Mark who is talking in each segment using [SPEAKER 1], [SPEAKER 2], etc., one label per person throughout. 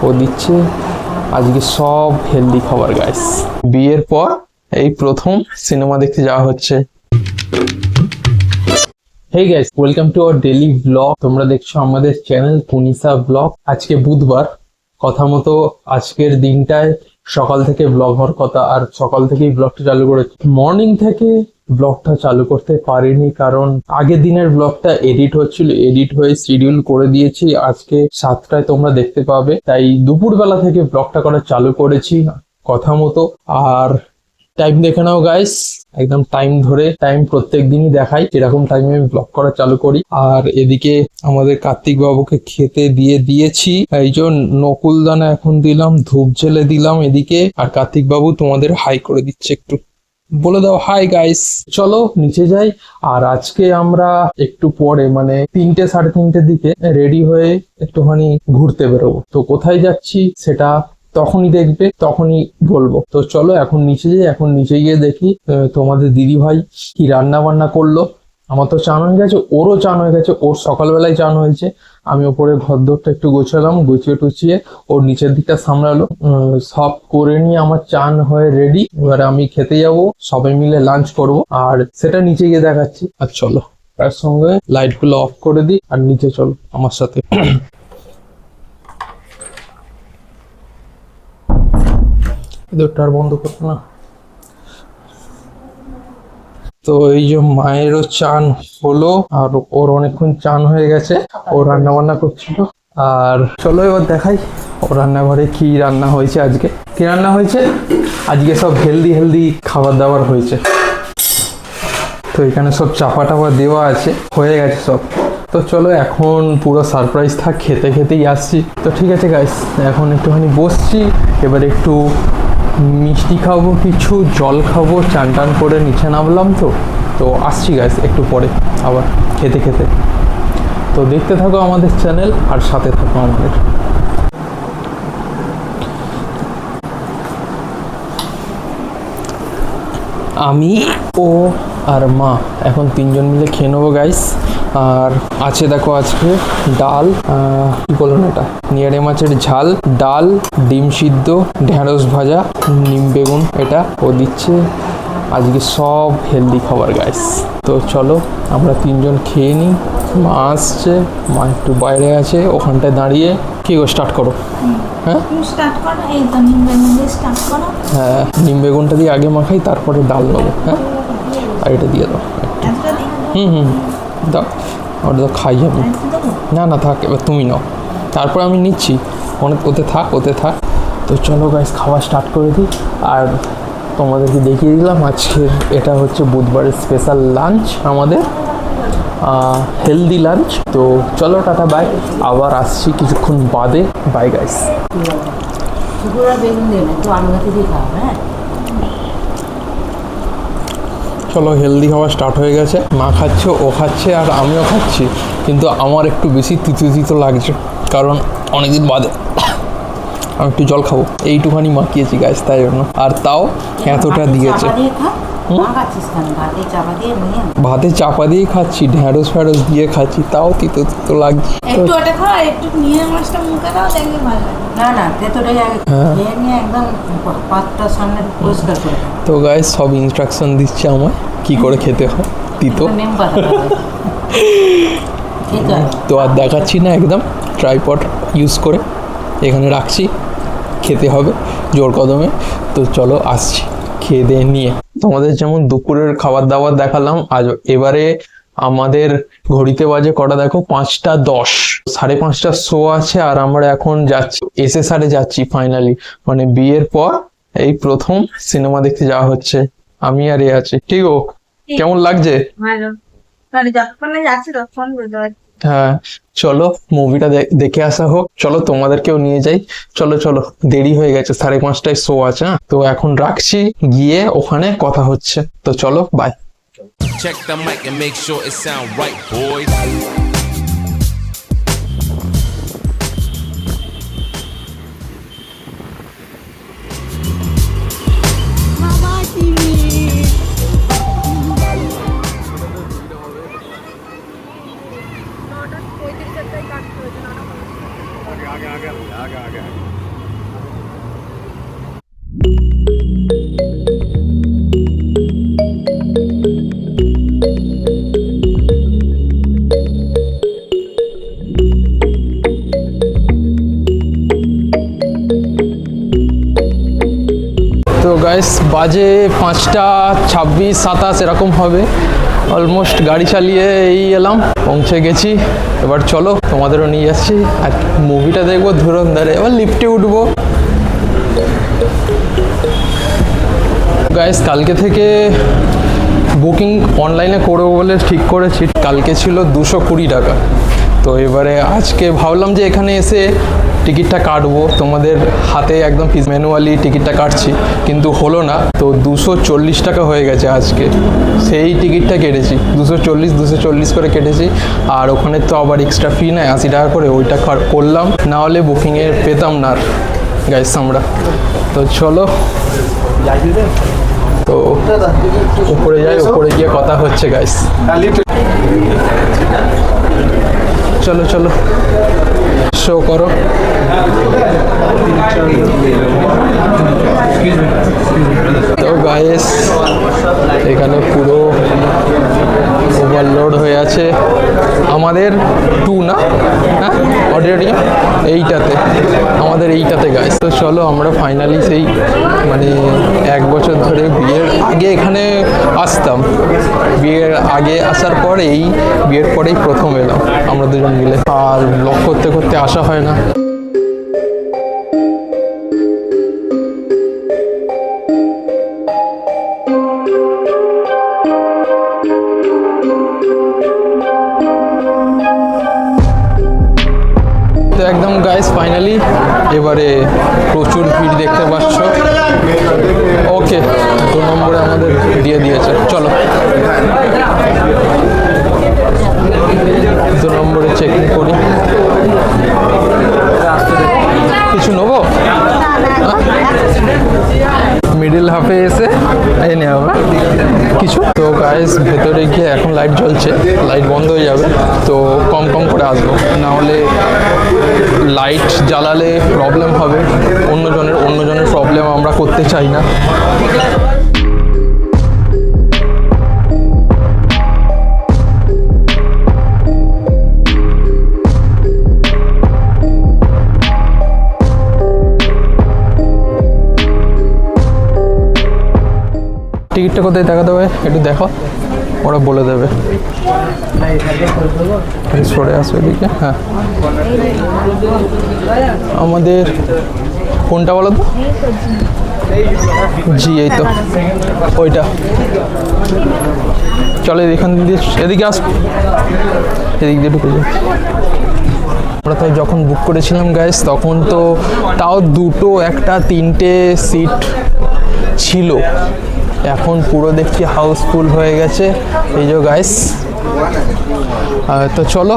[SPEAKER 1] ও দিচ্ছে আজকে সব হেলদি খাবার গাইস। বিয়ের পর এই প্রথম সিনেমা দেখতে যাওয়া হচ্ছে। Hey guys, welcome to our daily blog. তোমরা দেখছো আমাদের চ্যানেল কুনিসা ব্লগ। আজকে বুধবার, কথা মতো আজকের দিনটায় সকাল থেকে ব্লগ হওয়ার কথা, আর সকাল থেকেই ব্লগটা চালু করেছি। মর্নিং থেকে ব্লগটা চালু করতে পারিনি কারণ আগের দিনের ব্লগটা এডিট হচ্ছিল, এডিট হয়ে শিডিউল করে দিয়েছি আজকে 7টায় তোমরা দেখতে পাবে, তাই দুপুরবেলা থেকে ব্লগটা করা চালু করেছি কথা মতো। আর টাইম দেখে নাও গাইস, একদম টাইম ধরে, টাইম প্রত্যেক দিনই দেখাই, এরকম টাইমে আমি ব্লগ করা চালু করি। আর এদিকে আমাদের কার্তিক বাবুকে খেতে দিয়ে দিয়েছি, এই যে নকুলদানা এখন দিলাম, ধূপ জ্বেলে দিলাম এদিকে। আর কার্তিক বাবু তোমাদের হাই করে দিচ্ছে, একটু বলে দাও হাই গাইস। চলো নিচে যাই। আর আজকে আমরা একটু পরে মানে 3টে সাড়ে 3টের দিকে রেডি হয়ে একটুখানি ঘুরতে বেরোবো। তো কোথায় যাচ্ছি সেটা তখনই দেখবে, তখনই বলবো। তো চলো এখন নিচে যাই। এখন নিচে গিয়ে দেখি তোমাদের দিদি ভাই কি রান্না বান্না করলো। আমার তো চান হয়ে গেছে, ওরও চান হয়ে গেছে, ওর সকালবেলায় চান হয়েছে। আমি ওপরে ঘরদোরটা একটু গোছালাম, গুছিয়ে টুছিয়ে ওর নিচের দিকটা সামলালো। সব করে নিয়ে আমার চান হয়ে রেডি। এবারে আমি খেতে যাব, সবাই মিলে লাঞ্চ করব, আর সেটা নিচে গিয়ে দেখাচ্ছি। আর চলো তার সঙ্গে লাইট গুলো অফ করে দিই আর নিচে চলো আমার সাথে। দরজাটা বন্ধ করতে না। তো এই যে মায়েরও চান হলো, আর ওর অনেকক্ষণ চান হয়ে গেছে, ও রান্না বান্না করছিল। আর চলো এবার দেখাই ও রান্নাঘরে কি রান্না হয়েছে। আজকে কি রান্না হয়েছে? আজকে সব হেলদি হেলদি খাবার দাবার হয়েছে। তো এখানে সব চাপা টাপা দেওয়া আছে, হয়ে গেছে সব। তো চলো এখন পুরো সারপ্রাইজ থাক, খেতে খেতেই আসছি। তো ঠিক আছে গাইস, এখন একটুখানি বসছি, এবার একটু মিষ্টি খাবো, কিছু জল খাবো, চান টান করে নিচে নামলাম। তো আসছি গাইস একটু পরে আবার খেতে খেতে। তো দেখতে থাকো আমাদের চ্যানেল আর সাথে থাকো আমাদের। আমি, ও আর মা এখন 3জন মিলে খেয়ে নেবো গাইস। আর আছে দেখো আজকে ডাল, কি বলুন এটা, নিয়ারে মাছের ঝাল, ডাল, ডিম সিদ্ধ, ঢেঁড়স ভাজা, নিম বেগুন, এটা ও দিচ্ছে আজকে সব হেলদি খাবার গাইস। তো চলো আমরা 3জন খেয়ে নিই। মা আসছে, মা একটু বাইরে আছে, ওখানটায় দাঁড়িয়ে। কি গো, স্টার্ট করো। হ্যাঁ হ্যাঁ, নিম বেগুনটা দিয়ে আগে মাখাই, তারপরে ডাল নেবো। হ্যাঁ, আর এটা দিয়ে দাও। হুম দাও, ওটা তো খাই আমি। না না থাক, এবার তুমি নাও, তারপর আমি নিচ্ছি। ওতে থাক। তো চলো গাইস খাওয়া স্টার্ট করে দিই। আর তোমাদেরকে দেখিয়ে দিলাম আজকের এটা হচ্ছে বুধবারের স্পেশাল লাঞ্চ, আমাদের হেলদি লাঞ্চ। তো চলো টাটা বাই, আবার আসছি কিছুক্ষণ বাদে। Bye guys. চলো হেলদি খাওয়া স্টার্ট হয়ে গেছে। মা খাচ্ছে, ও খাচ্ছে, আর আমিও খাচ্ছি। কিন্তু আমার একটু বেশি তিতো লাগছে, কারণ অনেকদিন বাদে আমি একটু জল খাবো, এইটুখানি মাখিয়েছি গাইস, তাই জন্য। আর তাও এতটা দিয়েছে। ভাতে চাপা দিয়ে খাচ্ছি, ঢেঁড়স ফেড়স দিয়ে খাচ্ছি, তাও তিতো লাগছে। তো গাইস সব ইনস্ট্রাকশন দিচ্ছে আমার কি করে খেতে হয় তিতো। তো আর দেখাচ্ছি না, একদম ট্রাইপড ইউজ করে এখানে রাখছি, খেতে হবে জোর কদমে। তো চলো আসছি খেয়ে দিয়ে নিয়ে। তোমাদের যেমন দুপুরের খাবার দাবার দেখালাম, আজ এবারে আমাদের ঘড়িতে বাজে কটা দেখো, 5টা 10, 5:30টার শো আছে। আর আমরা এখন যাচ্ছি SSR-এ যাচ্ছি ফাইনালি, মানে বিয়ের পর এই প্রথম সিনেমা দেখতে যাওয়া হচ্ছে। আমি আর এ আছি। ঠিক ও, কেমন লাগছে? হ্যাঁ চলো মুভিটা দেখে আসা হোক। চলো তোমাদেরকেও নিয়ে যাই। চলো দেরি হয়ে গেছে, 5:30টায় শো আছে। তো এখন রাখছি, গিয়ে ওখানে কথা হচ্ছে। তো চলো by.
[SPEAKER 2] Check the mic and make sure it sound right, boys.
[SPEAKER 3] आगे
[SPEAKER 1] তো গাইস বাজে 5:26-27 এরকম হবে, অলমোস্ট গাড়ি চালিয়ে এই এলাম, পৌঁছে গেছি। এবার চলো তোমাদেরও নিয়ে যাচ্ছি আর মুভিটা দেখবো ধুরন্ধরে, এবার লিফটে উঠবো। গাইস কালকে থেকে বুকিং অনলাইনে করবো বলে ঠিক করেছি, কালকে ছিল 220 টাকা। তো এবারে আজকে ভাবলাম যে এখানে এসে টিকিটটা কাটবো, তোমাদের হাতে একদম ম্যানুয়ালি টিকিটটা কাটছি, কিন্তু হলো না। তো 240 টাকা হয়ে গেছে আজকে, সেই টিকিটটা কেটেছি 240 করে কেটেছি। আর ওখানে তো আবার এক্সট্রা ফি নেয় 80 টাকা করে, ওইটা করলাম, না হলে বুকিংয়ে পেতাম না আর গাইস আমরা। তো চলো, তো উপরে যাই, উপরে গিয়ে কথা হচ্ছে গাইস। চলো চলো, শো করো। তো গাইস এখানে পুরো ওভারলোড হয়ে আছে, আমাদের 2 না হ্যাঁ অডিটোরিয়াম এইটাতে, আমাদের এইটাতে গাইস। তো চলো আমরা ফাইনালি সেই মানে 1 বছর ধরে বিয়ের আগে এখানে আসতাম, বিয়ের আগে আসার পর এই বিয়ের পরেই প্রথম এলাম আমরা দুজন মিলে, আর ব্লগ করতে করতে আসা হয় না। তো একদম গাইস ফাইনালি এবারে প্রচুর ভিড় দেখতে পাচ্ছ। ওকে 2 নম্বরে আমাদের দিয়ে দিয়েছে, চলো 2 নম্বরে চেকিং করি। কিছু নেবো মিডিল হাফে এসে এই নেওয়া হবে কিছু। তো গাইস ভেতরে গিয়ে এখন লাইট জ্বলছে, লাইট বন্ধ হয়ে যাবে, তো কম কম করে আসবো, না হলে লাইট জ্বালালে প্রবলেম হবে, অন্যজনের প্রবলেম আমরা করতে চাই না। টিকিটটা কোথায় দেখাতে হবে একটু দেখো, ওরা বলে দেবে। সরে আসো এদিকে। হ্যাঁ আমাদের কোনটা বলো তো? জি এই তো ওইটা। চলো এখান দিয়ে এদিকে আস, এদিক দিয়ে ঢুকে যাই। আমরা তো যখন বুক করেছিলাম গাইস তখন তো তাও 2, 1, 3টে সিট ছিল, এখন পুরো দেখছি হাউসফুল হয়ে গেছে এই যে গাইস। তো চলো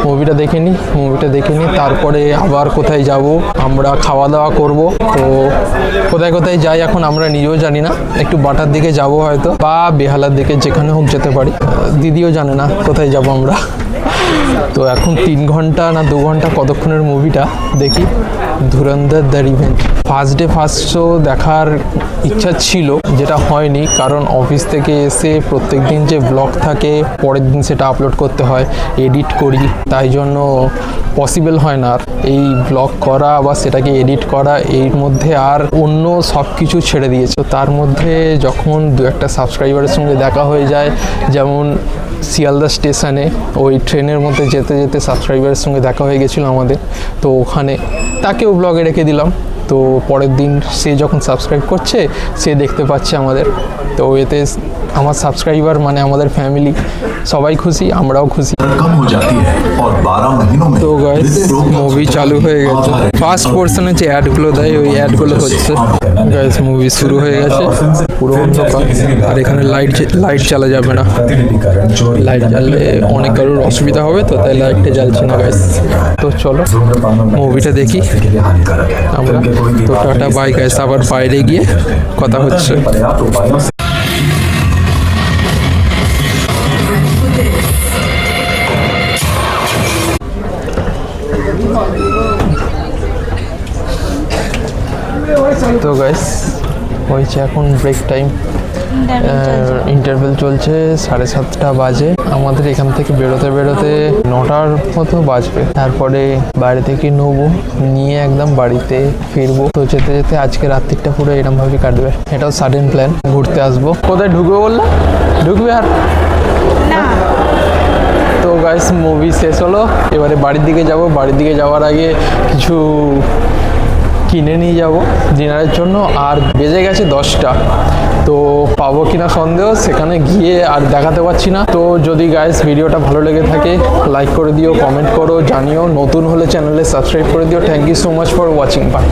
[SPEAKER 1] মুভিটা দেখে নিই, তারপরে আবার কোথায় যাব, আমরা খাওয়া দাওয়া করব। তো কোথায় কোথায় যাই এখন আমরা নিজেও জানি না, একটু বাটার দিকে যাব হয়তো, বা বেহালার দিকে, যেখানে হোক যেতে পারি, দিদিও জানে না কোথায় যাব আমরা। তো এখন 3 ঘন্টা না 2 ঘন্টা কতক্ষণের মুভিটা দেখি, ধুরন্ধর দ্য রিভেঞ্জ। ফার্স্ট শো দেখার ইচ্ছা ছিল, যেটা হয়নি, কারণ অফিস থেকে এসে প্রত্যেক দিন যে ব্লগ থাকে পরের দিন সেটা আপলোড করতে হয়, এডিট করি, তাই জন্য পসিবল হয় না আর এই ব্লগ করা বা সেটাকে এডিট করা, এর মধ্যে আর অন্য সব কিছু ছেড়ে দিয়েছে। তার মধ্যে যখন 2-1টা সাবস্ক্রাইবারের সঙ্গে দেখা হয়ে যায়, যেমন শিয়ালদা স্টেশনে ওই ট্রেনের মধ্যে যেতে যেতে সাবস্ক্রাইবারের সঙ্গে দেখা হয়ে গেছিলো আমাদের, তো ওখানে তাকেও ব্লগে রেখে দিলাম। তো পরের দিন সে যখন সাবস্ক্রাইব করছে সে দেখতে পাচ্ছে আমাদের, তো এতে আমার সাবস্ক্রাইবার মানে আমাদের ফ্যামিলি সবাই খুশি, আমরাও খুশি। তো গাইস মুভি চালু হয়ে গেছে, ফার্স্ট পোর্শনে যে অ্যাডগুলো দেয় ওই অ্যাডগুলো হচ্ছে। গাইস মুভি শুরু হয়ে গেছে, পুরো অন্ধকার, আর এখানে লাইট জ্বালা যাবে না, লাইট জ্বাললে অনেক কারোর অসুবিধা হবে, তো তাই লাইটটা জ্বালছে না গাইস। তো চলো মুভিটা দেখি আমরা। তো টাটা বাই গাইস, আবার বাইরে গিয়ে কথা হচ্ছে। তো গাইস হয়েছে এখন ব্রেক টাইম, ইন্টারভেল চলছে, 7:30 বাজে। আমাদের এখান থেকে বেরোতে বেরোতে 9টার মতো বাজবে। তারপরে বাইরে থেকে নেবো, নিয়ে একদম বাড়িতে ফিরবো। তো যেতে যেতে আজকে রাত্রিটা পুরো এরকম ভাবে কাটবে। এটাও সাডেন প্ল্যান, ঘুরতে আসবো। কোথায় ঢুকবে বললা? ঢুকবে আর
[SPEAKER 3] না।
[SPEAKER 1] তো গাইস মুভি শেষ হলো, এবারে বাড়ির দিকে যাব। বাড়ির দিকে যাওয়ার আগে কিছু কিনে নিয়ে যাব ডিনারের জন্য। আর বেজে গেছে 10টা, তো পাবো কিনা সন্দেহ, সেখানে গিয়ে আর দেখাতে পারছি না। তো যদি গাইস ভিডিওটা ভালো লেগে থাকে লাইক করে দিও, কমেন্ট করো, জানিও। নতুন হলে চ্যানেলে সাবস্ক্রাইব করে দিও। Thank you so much for watching, by.